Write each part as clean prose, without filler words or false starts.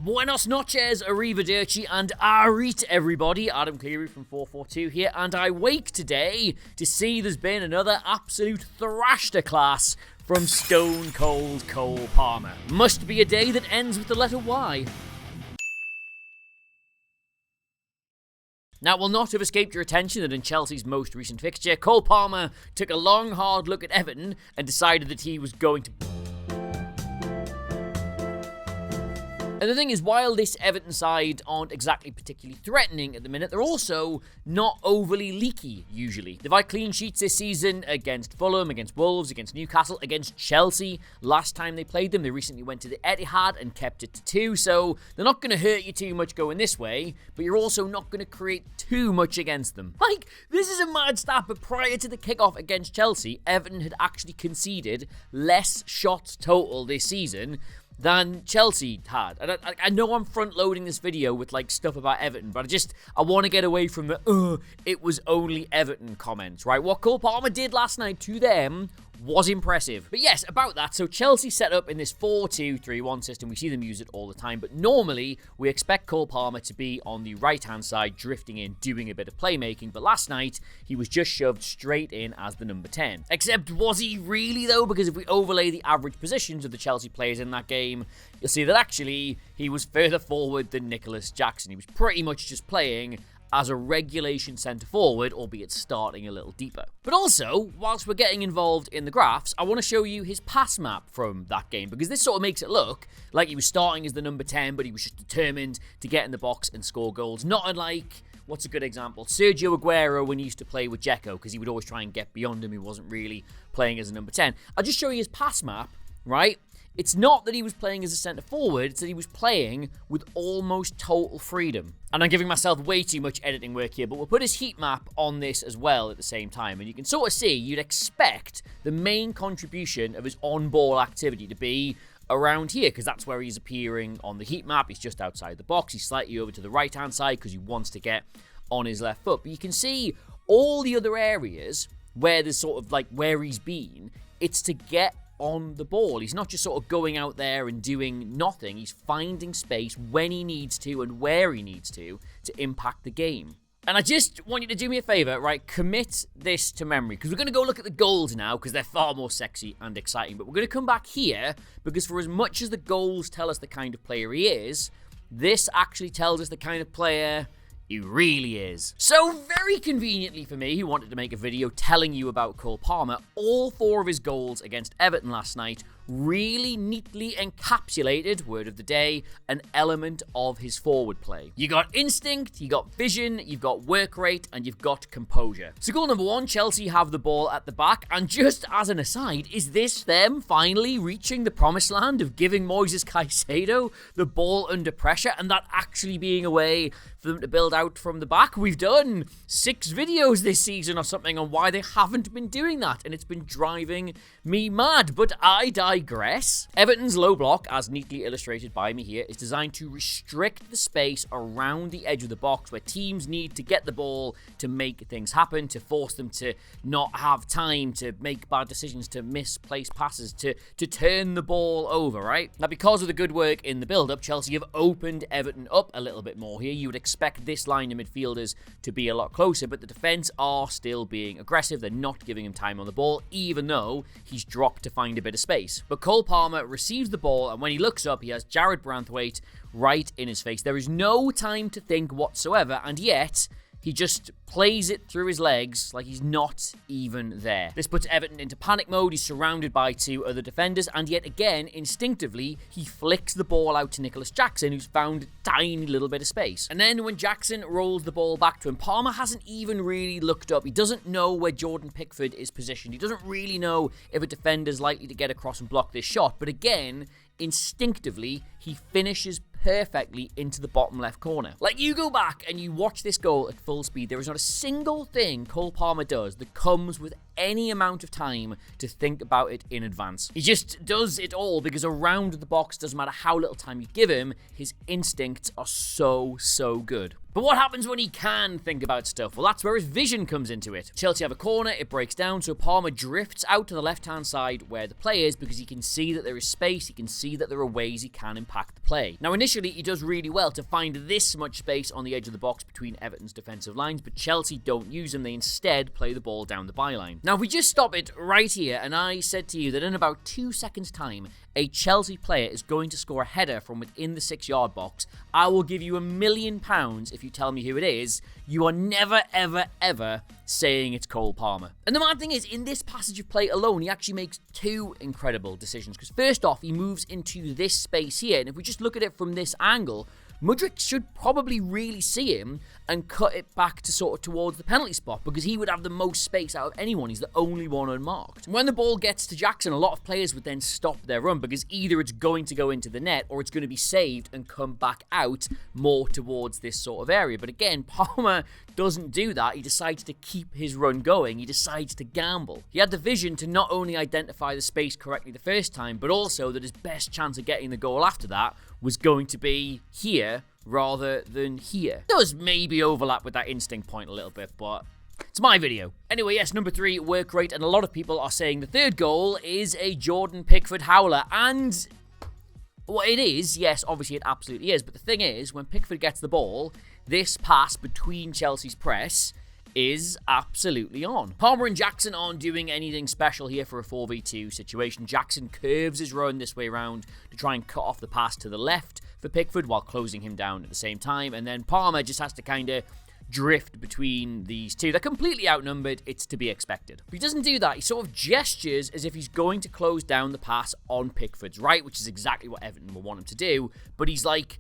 Buenos noches, arrivederci, and arit everybody. Adam Clery from FourFourTwo here, and I wake today to see there's been another absolute thrashterclass from Stone Cold Cole Palmer. Must be a day that ends with the letter Y. Now, it will not have escaped your attention that in Chelsea's most recent fixture, Cole Palmer took a long, hard look at Everton and decided that he was going to... And the thing is, while this Everton side aren't exactly particularly threatening at the minute, they're also not overly leaky, usually. They've had clean sheets this season against Fulham, against Wolves, against Newcastle, against Chelsea. Last time they played them, they recently went to the Etihad and kept it to 2, so they're not going to hurt you too much going this way, but you're also not going to create too much against them. Like, this is a mad stat, but prior to the kickoff against Chelsea, Everton had actually conceded less shots total this season than Chelsea had. And I know I'm front-loading this video with, like, stuff about Everton, but I want to get away from the, it was only Everton comments, right? What Cole Palmer did last night to them was impressive. But yes, about that, so Chelsea set up in this 4-2-3-1 system. We see them use it all the time, but normally we expect Cole Palmer to be on the right-hand side, drifting in, doing a bit of playmaking, but last night he was just shoved straight in as the number 10. Except, was he really though? Because if we overlay the average positions of the Chelsea players in that game, you'll see that actually he was further forward than Nicholas Jackson. He was pretty much just playing as a regulation centre-forward, albeit starting a little deeper. But also, whilst we're getting involved in the graphs, I want to show you his pass map from that game, because this sort of makes it look like he was starting as the number 10, but he was just determined to get in the box and score goals. Not unlike, what's a good example? Sergio Aguero when he used to play with Dzeko, because he would always try and get beyond him. He wasn't really playing as a number 10. I'll just show you his pass map, right? It's not that he was playing as a centre-forward, it's that he was playing with almost total freedom. And I'm giving myself way too much editing work here, but we'll put his heat map on this as well at the same time. And you can sort of see, you'd expect the main contribution of his on-ball activity to be around here, because that's where he's appearing on the heat map. He's just outside the box. He's slightly over to the right-hand side because he wants to get on his left foot. But you can see all the other areas where there's sort of like where he's been, it's to get on the ball. He's not just sort of going out there and doing nothing. He's finding space when he needs to and where he needs to impact the game. And I just want you to do me a favour, right? Commit this to memory, because we're going to go look at the goals now, because they're far more sexy and exciting. But we're going to come back here, because for as much as the goals tell us the kind of player he is, this actually tells us the kind of player he really is. So very conveniently for me, who wanted to make a video telling you about Cole Palmer, all 4 of his goals against Everton last night really neatly encapsulated, word of the day, an element of his forward play. You got instinct, you got vision, you've got work rate, and you've got composure. So goal number 1, Chelsea have the ball at the back, and just as an aside, is this them finally reaching the promised land of giving Moises Caicedo the ball under pressure, and that actually being a way for them to build out from the back? We've done 6 videos this season or something on why they haven't been doing that, and it's been driving me mad, but I digress. Everton's low block, as neatly illustrated by me here, is designed to restrict the space around the edge of the box where teams need to get the ball to make things happen, to force them to not have time, to make bad decisions, to misplace passes, to turn the ball over, right? Now, because of the good work in the build-up, Chelsea have opened Everton up a little bit more here. You would expect this line of midfielders to be a lot closer, but the defence are still being aggressive. They're not giving him time on the ball, even though he's dropped to find a bit of space. But Cole Palmer receives the ball, and when he looks up, he has Jared Branthwaite right in his face. There is no time to think whatsoever, and yet he just plays it through his legs like he's not even there. This puts Everton into panic mode. He's surrounded by 2 other defenders, and yet again, instinctively, he flicks the ball out to Nicholas Jackson, who's found a tiny little bit of space. And then when Jackson rolls the ball back to him, Palmer hasn't even really looked up. He doesn't know where Jordan Pickford is positioned. He doesn't really know if a defender's likely to get across and block this shot. But again, instinctively, he finishes perfectly into the bottom left corner. Like, you go back and you watch this goal at full speed, there is not a single thing Cole Palmer does that comes with any amount of time to think about it in advance. He just does it all because around the box, doesn't matter how little time you give him, his instincts are so good. But what happens when he can think about stuff? Well, that's where his vision comes into it. Chelsea have a corner, it breaks down, so Palmer drifts out to the left-hand side where the play is because he can see that there is space, he can see that there are ways he can impact the play. Now, initially, he does really well to find this much space on the edge of the box between Everton's defensive lines, but Chelsea don't use them, they instead play the ball down the byline. Now, if we just stop it right here, and I said to you that in about 2 seconds' time, a Chelsea player is going to score a header from within the 6-yard box, I will give you £1 million if you tell me who it is. You are never, ever, ever saying it's Cole Palmer. And the mad thing is, in this passage of play alone, he actually makes 2 incredible decisions. Because first off, he moves into this space here, and if we just look at it from this angle, Mudryk should probably really see him and cut it back to sort of towards the penalty spot because he would have the most space out of anyone. He's the only one unmarked. When the ball gets to Jackson, a lot of players would then stop their run because either it's going to go into the net or it's going to be saved and come back out more towards this sort of area. But again, Palmer doesn't do that. He decides to keep his run going. He decides to gamble. He had the vision to not only identify the space correctly the first time, but also that his best chance of getting the goal after that was going to be here rather than here. It does maybe overlap with that instinct point a little bit, but it's my video. Anyway, yes, number 3, work rate, and a lot of people are saying the third goal is a Jordan Pickford howler, and well, it is, yes, obviously it absolutely is, but the thing is, when Pickford gets the ball, this pass between Chelsea's press is absolutely on. Palmer and Jackson aren't doing anything special here for a 4v2 situation. Jackson curves his run this way around to try and cut off the pass to the left for Pickford while closing him down at the same time, and then Palmer just has to kind of drift between these two. They're completely outnumbered, it's to be expected. But he doesn't do that, he sort of gestures as if he's going to close down the pass on Pickford's right, which is exactly what Everton will want him to do, but he's like,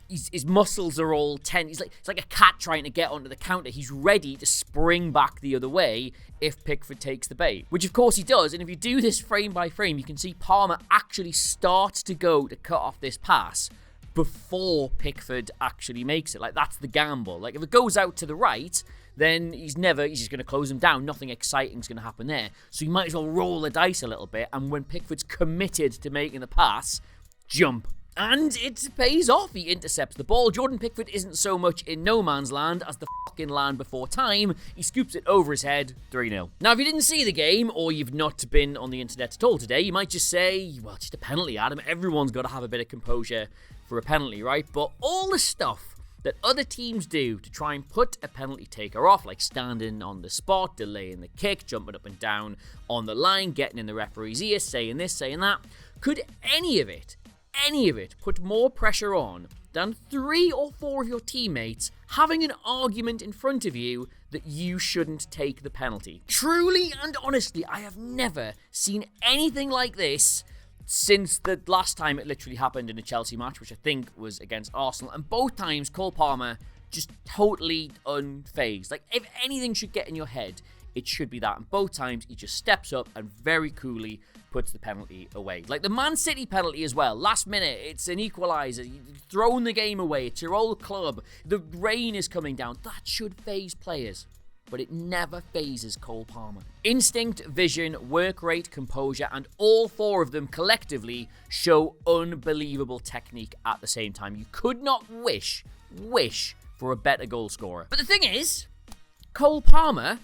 his muscles are all tense. It's like a cat trying to get onto the counter. He's ready to spring back the other way if Pickford takes the bait, which of course he does. And if you do this frame by frame, you can see Palmer actually starts to go to cut off this pass before Pickford actually makes it. Like, that's the gamble. Like, if it goes out to the right, then he's just going to close him down. Nothing exciting is going to happen there. So you might as well roll the dice a little bit. And when Pickford's committed to making the pass, jump. And it pays off. He intercepts the ball. Jordan Pickford isn't so much in no man's land as the fucking land before time. He scoops it over his head, 3-0. Now, if you didn't see the game, or you've not been on the internet at all today, you might just say, well, just a penalty, Adam. Everyone's got to have a bit of composure for a penalty, right? But all the stuff that other teams do to try and put a penalty taker off, like standing on the spot, delaying the kick, jumping up and down on the line, getting in the referee's ear, saying this, saying that, could any of it put more pressure on than 3 or 4 of your teammates having an argument in front of you that you shouldn't take the penalty? Truly and honestly, I have never seen anything like this since the last time it literally happened in a Chelsea match, which I think was against Arsenal, and both times Cole Palmer just totally unfazed. Like, if anything should get in your head, it should be that. And both times, he just steps up and very coolly puts the penalty away. Like the Man City penalty as well. Last minute, it's an equaliser. You've thrown the game away. It's your old club. The rain is coming down. That should faze players. But it never phases Cole Palmer. Instinct, vision, work rate, composure, and all 4 of them collectively show unbelievable technique at the same time. You could not wish for a better goal scorer. But the thing is, Cole Palmer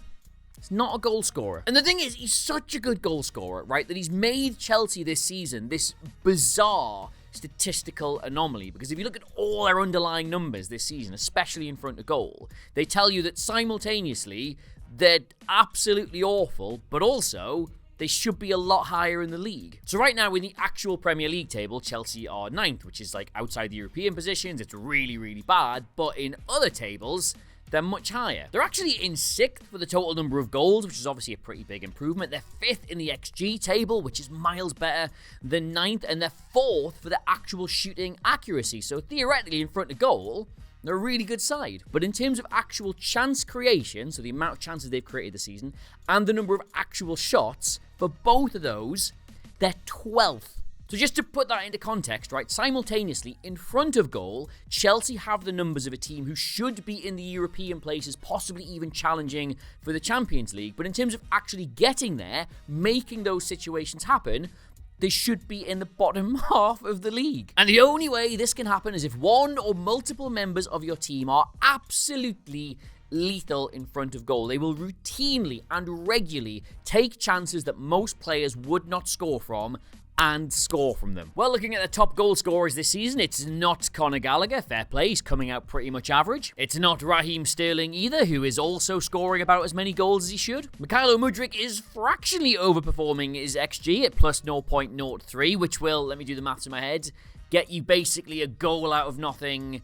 is not a goal scorer. And the thing is, he's such a good goal scorer, right, that he's made Chelsea this season this bizarre statistical anomaly. Because if you look at all their underlying numbers this season, especially in front of goal, they tell you that simultaneously they're absolutely awful, but also they should be a lot higher in the league. So right now in the actual Premier League table, Chelsea are 9th, which is like outside the European positions. It's really, really bad. But in other tables, they're much higher. They're actually in 6th for the total number of goals, which is obviously a pretty big improvement. They're 5th in the XG table, which is miles better than 9th, and they're 4th for the actual shooting accuracy. So theoretically, in front of goal, they're a really good side. But in terms of actual chance creation, so the amount of chances they've created this season, and the number of actual shots, for both of those, they're 12th. So just to put that into context, right, simultaneously, in front of goal, Chelsea have the numbers of a team who should be in the European places, possibly even challenging for the Champions League. But in terms of actually getting there, making those situations happen, they should be in the bottom half of the league. And the only way this can happen is if one or multiple members of your team are absolutely lethal in front of goal. They will routinely and regularly take chances that most players would not score from and score from them. Well, looking at the top goal scorers this season, it's not Conor Gallagher, fair play, he's coming out pretty much average. It's not Raheem Sterling either, who is also scoring about as many goals as he should. Mikhailo Mudryk is fractionally overperforming his XG at plus 0.03, which will, let me do the maths in my head, get you basically a goal out of nothing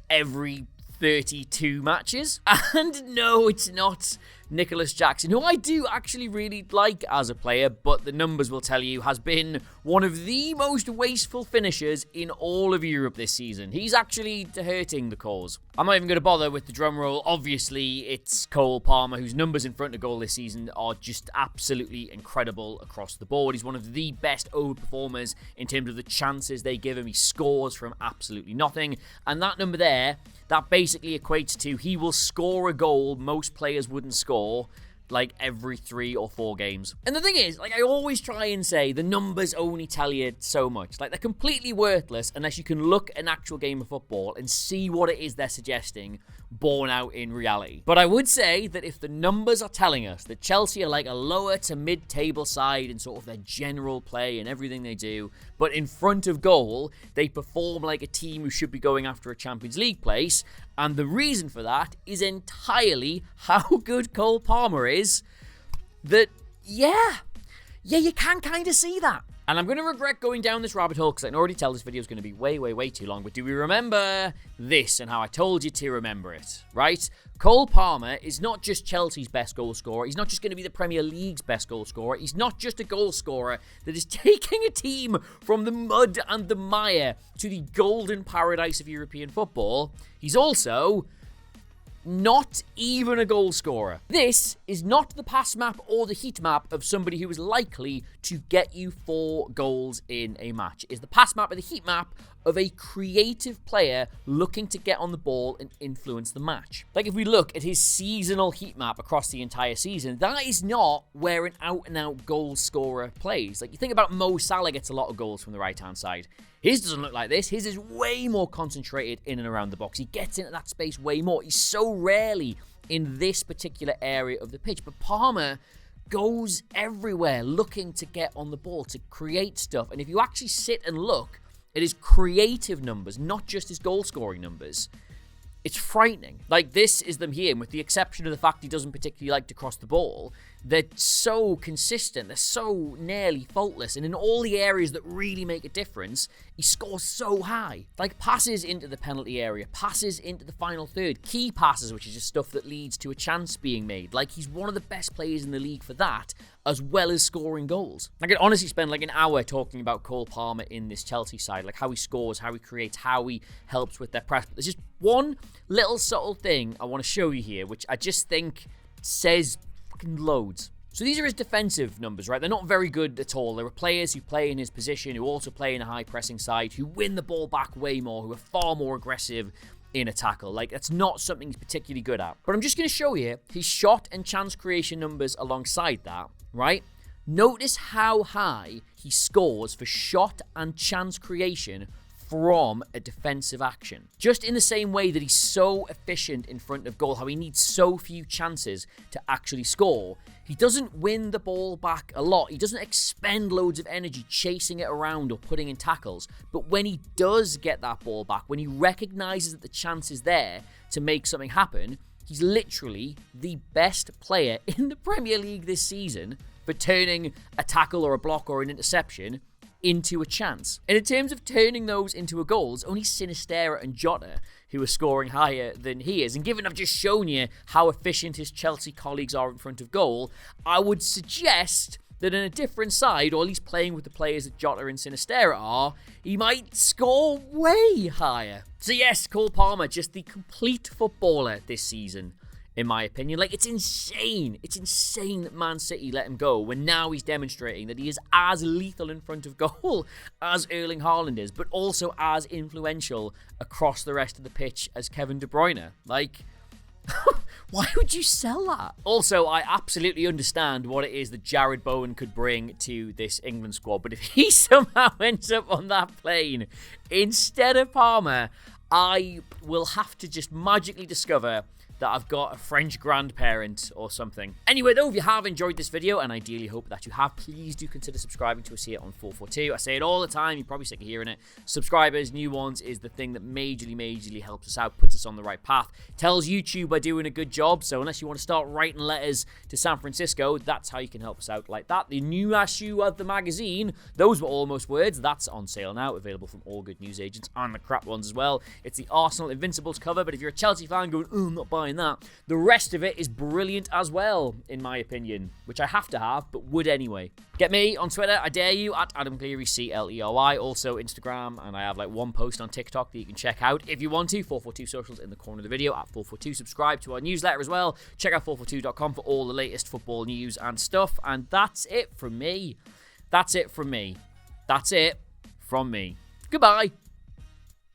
every 32 matches. And no, it's not Nicholas Jackson, who I do actually really like as a player, but the numbers will tell you has been one of the most wasteful finishers in all of Europe this season. He's actually hurting the cause. I'm not even going to bother with the drum roll. Obviously, it's Cole Palmer, whose numbers in front of goal this season are just absolutely incredible across the board. He's one of the best overperformers in terms of the chances they give him. He scores from absolutely nothing. And that number there, that basically equates to he will score a goal most players wouldn't score like every 3 or 4 games. And the thing is, like I always try and say, the numbers only tell you so much. Like they're completely worthless unless you can look at an actual game of football and see what it is they're suggesting borne out in reality. But I would say that if the numbers are telling us that Chelsea are like a lower to mid-table side in sort of their general play and everything they do, but in front of goal, they perform like a team who should be going after a Champions League place, and the reason for that is entirely how good Cole Palmer is, that, yeah, you can kind of see that. And I'm going to regret going down this rabbit hole because I can already tell this video is going to be way too long. But do we remember this and how I told you to remember it, right? Cole Palmer is not just Chelsea's best goal scorer. He's not just going to be the Premier League's best goal scorer. He's not just a goal scorer that is taking a team from the mud and the mire to the golden paradise of European football. He's also not even a goal scorer. This is not the pass map or the heat map of somebody who is likely to get you 4 goals in a match. It is the pass map or the heat map of a creative player looking to get on the ball and influence the match. Like if we look at his seasonal heat map across the entire season, that is not where an out-and-out goal scorer plays. Like you think about Mo Salah gets a lot of goals from the right-hand side. His doesn't look like this. His is way more concentrated in and around the box. He gets into that space way more. He's so rarely in this particular area of the pitch. But Palmer goes everywhere looking to get on the ball, to create stuff. And if you actually sit and look at his creative numbers, not just his goal-scoring numbers, it's frightening. Like, this is them here, with the exception of the fact he doesn't particularly like to cross the ball. They're so consistent. They're so nearly faultless. And in all the areas that really make a difference, he scores so high. Like, passes into the penalty area, passes into the final third, key passes, which is just stuff that leads to a chance being made. Like, he's one of the best players in the league for that, as well as scoring goals. I could honestly spend like an hour talking about Cole Palmer in this Chelsea side, like how he scores, how he creates, how he helps with their press. But there's just one little subtle thing I want to show you here, which I just think says fucking loads. So these are his defensive numbers, right? They're not very good at all. There are players who play in his position, who also play in a high-pressing side, who win the ball back way more, who are far more aggressive in a tackle. Like, that's not something he's particularly good at. But I'm just going to show you his shot and chance creation numbers alongside that, right? Notice how high he scores for shot and chance creation from a defensive action. Just in the same way that he's so efficient in front of goal, how he needs so few chances to actually score, he doesn't win the ball back a lot. He doesn't expend loads of energy chasing it around or putting in tackles. But when he does get that ball back, when he recognizes that the chance is there to make something happen, he's literally the best player in the Premier League this season for turning a tackle or a block or an interception into a chance. And in terms of turning those into a goal, it's only Sinistera and Jota who are scoring higher than he is. And given I've just shown you how efficient his Chelsea colleagues are in front of goal, I would suggest that in a different side, or at least playing with the players that Jota and Sinistera are, he might score way higher. So yes, Cole Palmer, just the complete footballer this season, in my opinion. Like, it's insane. It's insane that Man City let him go when now he's demonstrating that he is as lethal in front of goal as Erling Haaland is, but also as influential across the rest of the pitch as Kevin De Bruyne. Like, Why would you sell that? Also, I absolutely understand what it is that Jared Bowen could bring to this England squad, but if he somehow ends up on that plane instead of Palmer, I will have to just magically discover that I've got a French grandparent or something. Anyway, though, if you have enjoyed this video, and I ideally hope that you have, please do consider subscribing to us here on FourFourTwo. I say it all the time, you're probably sick of hearing it. Subscribers, new ones, is the thing that majorly helps us out, puts us on the right path, tells YouTube we're doing a good job, so unless you want to start writing letters to San Francisco, that's how you can help us out like that. The new issue of the magazine, those were almost words, that's on sale now, available from all good newsagents, and the crap ones as well. It's the Arsenal Invincibles cover, but if you're a Chelsea fan going, oh, I'm not buying that, the rest of it is brilliant as well, in my opinion, which I have to have, but would anyway. Get me on Twitter, I dare you, at Adam Clery, CLERY, also Instagram, and I have like one post on TikTok that you can check out if you want to. 442 socials in the corner of the video, at 442. Subscribe to our newsletter as well. Check out 442.com for all the latest football news and stuff, and that's it from me. That's it from me. That's it from me. Goodbye.